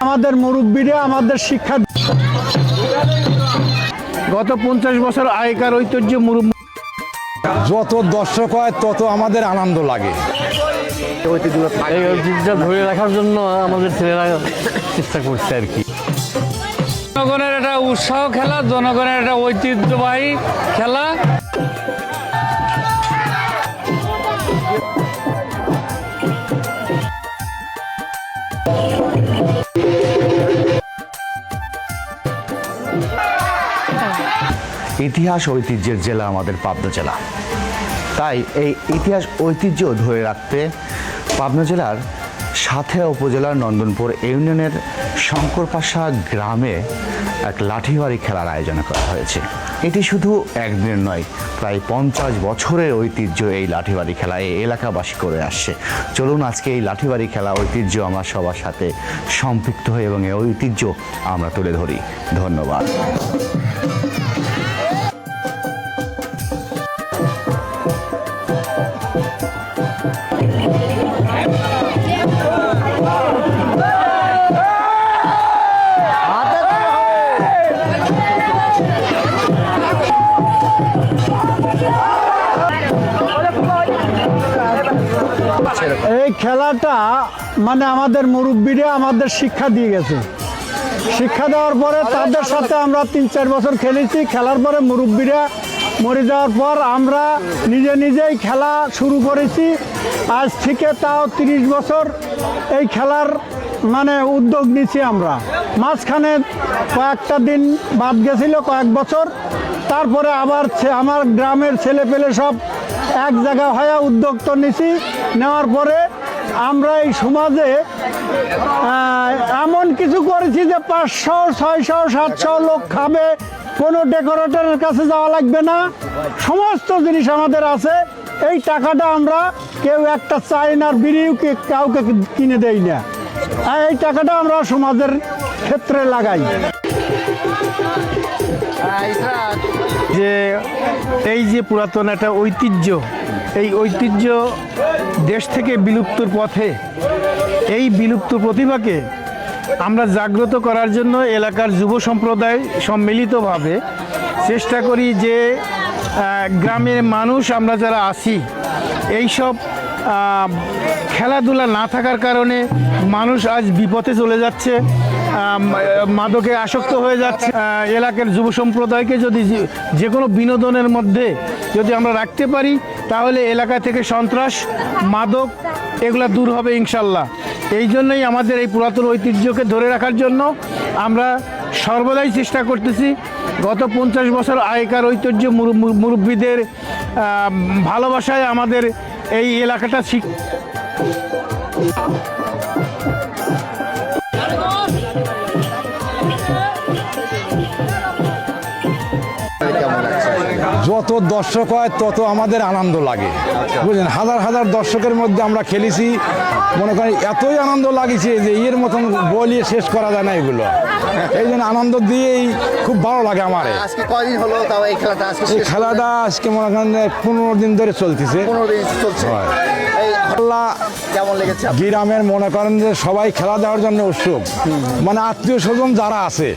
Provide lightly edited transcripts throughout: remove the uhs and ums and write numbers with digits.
আমাদের মুরব্বীরা আমাদের শিক্ষা গত 50 বছর আগেকার ঐতিহ্য যত দর্শক হয় তত আমাদের আনন্দ লাগে। এই ঐতিহ্য ধরে রাখার জন্য আমাদের ছেলেরা চেষ্টা করছে আর কি। জনগণের একটা উৎসাহ খেলা, জনগণের একটা ঐতিহ্যবাহী খেলা। ইতিহাস ঐতিহ্যের জেলা আমাদের পাবনা জেলা, তাই এই ইতিহাস ঐতিহ্য ধরে রাখতে পাবনা জেলার সাথেয়া উপজেলার নন্দনপুর ইউনিয়নের শঙ্করপাশা গ্রামে এক লাঠিবাড়ি খেলার আয়োজন করা হয়েছে। এটি শুধু একদিনের নয়, প্রায় 50 বছরের ঐতিহ্য এই লাঠিবাড়ি খেলা এই এলাকাবাসী করে আসছে। চলুন আজকে এই লাঠিবাড়ি খেলা ঐতিহ্য আমরা সবার সাথে সম্পৃক্ত হই এবং এই ঐতিহ্য আমরা তুলে ধরি। ধন্যবাদ। এই খেলাটা মানে আমাদের মুরব্বীরা আমাদের শিক্ষা দিয়ে গেছে। শিক্ষা দেওয়ার পরে তাদের সাথে আমরা 3-4 বছর খেলেছি। খেলার পরে মুরব্বীরা মরে যাওয়ার পর আমরা নিজেই খেলা শুরু করেছি। আজ থেকে তাও 30 বছর এই খেলার মানে উদ্যোগ নিয়েছি আমরা। মাঝখানে কয়েকটা দিন বাদ গেছিল, কয়েক বছর। তারপরে আবার আমার গ্রামের ছেলেপেলে সব এক জায়গা হয়ে উদ্যোক্তা নিয়েছি। নেওয়ার পরে আমরা এই সমাজে এমন কিছু করেছি যে 500, 600, 700 লোক খাবে, কোনো ডেকোরেটরের কাছে যাওয়া লাগবে না। সমস্ত জিনিস আমাদের আছে। এই টাকাটা আমরা কেউ একটা চাইনার বিড়িও কাউকে কিনে দেই না। এই টাকাটা আমরা সমাজের ক্ষেত্রে লাগাই। যে এই যে পুরাতন একটা ঐতিহ্য, এই ঐতিহ্য দেশ থেকে বিলুপ্তর পথে, এই বিলুপ্ত প্রতিভাকে আমরা জাগ্রত করার জন্য এলাকার যুব সম্প্রদায় সম্মিলিতভাবে চেষ্টা করি যে গ্রামের মানুষ আমরা যারা আছি, এইসব খেলাধুলা না থাকার কারণে মানুষ আজ বিপথে চলে যাচ্ছে, মাদকে আসক্ত হয়ে যাচ্ছে। এলাকার যুব সম্প্রদায়কে যদি যে কোনো বিনোদনের মধ্যে যদি আমরা রাখতে পারি, তাহলে এলাকা থেকে সন্ত্রাস, মাদক এগুলো দূর হবে ইনশাল্লাহ। এই জন্যই আমাদের এই পুরাতন ঐতিহ্যকে ধরে রাখার জন্য আমরা সর্বদাই চেষ্টা করতেছি। গত 50 বছর আগেকার ঐতিহ্য মুরব্বীদের ভালোবাসায় আমাদের এই এলাকাটা যত দর্শক হয় তত আমাদের আনন্দ লাগে, বুঝলেন। হাজার হাজার দর্শকের মধ্যে আমরা খেলেছি, মনে করেন এতই আনন্দ লাগছে যে এর মতন বলিয়ে শেষ করা যায় না এগুলো। এই জন্য আনন্দ দিয়েই খুব ভালো লাগে আমার। আজকে কয়দিন হলো তাও এই খেলাটা? এই খেলাটা আজকে মনে করেন 15 দিন ধরে চলতেছে। 15 দিন চলছে। এই কেমন লেগেছে? গ্রামের মনে করেন যে সবাই খেলা দেওয়ার জন্য উৎসুক, মানে আত্মীয় স্বজন যারা আছে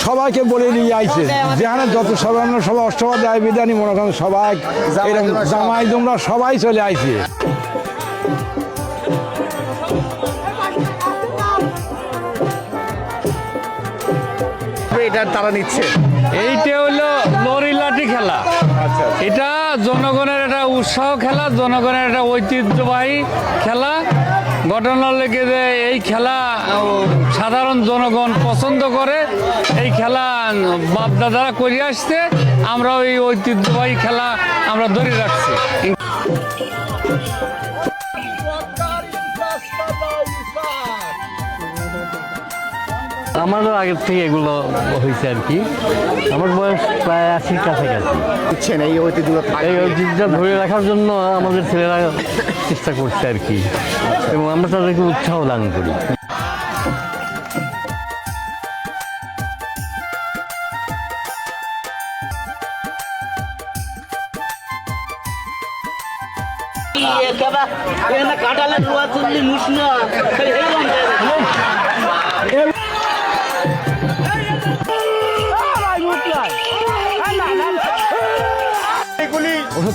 সবাইকে বলে নিয়ে আইছে, যেখানে যত সবাই অষ্টমা দেয় বিধানী মনে করেন সবাই জামাই তোমরা সবাই চলে আইছে। এটা তারা নিচ্ছে। এইটা হলো লরি লাঠি খেলা। এটা জনগণের একটা উৎসাহ খেলা, জনগণের একটা ঐতিহ্যবাহী খেলা। ঘটনা লেগে যে এই খেলা সাধারণ জনগণ পছন্দ করে। এই খেলা বাপদাদারা করে আসছে, আমরা ওই ঐতিহ্যবাহী খেলা আমরা ধরে রাখছি। আমারও আগের থেকে এগুলো হয়েছে আর কি। আমার বয়স প্রায় 80-র কাছাকাছি। এই ঐতিহ্য ধরে রাখার জন্য আমাদের ছেলেরা চেষ্টা করছে আর কি, এবং আমরা তাদেরকে উৎসাহ দান করি। কাটালে রোয়া চুল্লি মুসনা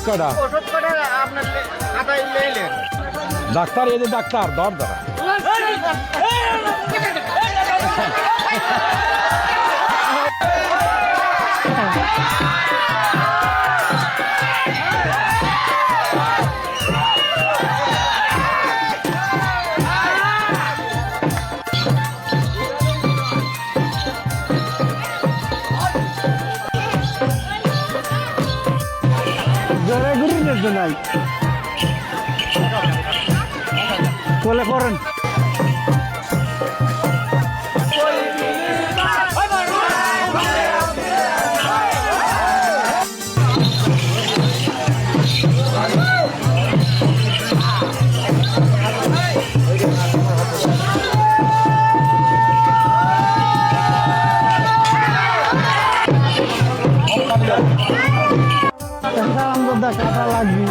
কটা ওষুধ কটা আপনার খাতায় লেলেন? ডাক্তার, এই যে ডাক্তার দর দ্বারা জোরে ঘুরি নিতে নাই কোলে করেন। আমরা কাটা লাগবে।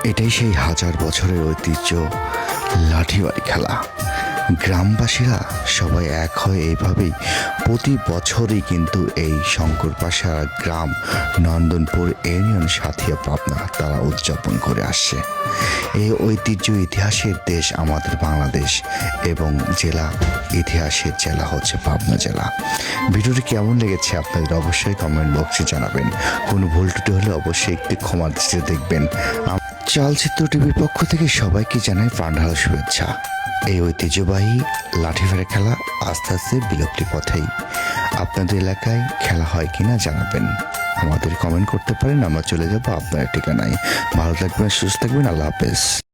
এটাই সেই হাজার বছরের ঐতিহ্য লাঠিবাড়ি খেলা। গ্রামবাসীরা সবাই এক হয়ে এইভাবেই প্রতি বছরই কিন্তু এই শঙ্করপাশা গ্রাম নন্দনপুর ইউনিয়ন সাথিয়া পাবনা তারা উদযাপন করে আসছে। এই ঐতিহ্য ইতিহাসের দেশ আমাদের বাংলাদেশ এবং জেলা ইতিহাসের জেলা হচ্ছে পাবনা জেলা। ভিডিওটি কেমন লেগেছে আপনাদের অবশ্যই কমেন্ট বক্সে জানাবেন। কোনো ভুল ত্রুটি হলে অবশ্যই একটু ক্ষমা দৃষ্টিতে দেখবেন। চলচ্চিত্র টিভির পক্ষ থেকে সবাইকে জানাই প্রাণঢালা শুভেচ্ছা। এই ঐতিহ্যবাহী লাঠিভাড়া খেলা আস্তে আস্তে বিলুপ্তির পথেই। আপনাদের এলাকায় খেলা হয় কিনা জানাবেন, আমাদের কমেন্ট করতে পারেন। আমরা চলে যাব আপনার ঠিকানায়। ভালো থাকবেন, সুস্থ থাকবেন, আল্লাহ হাফেজ।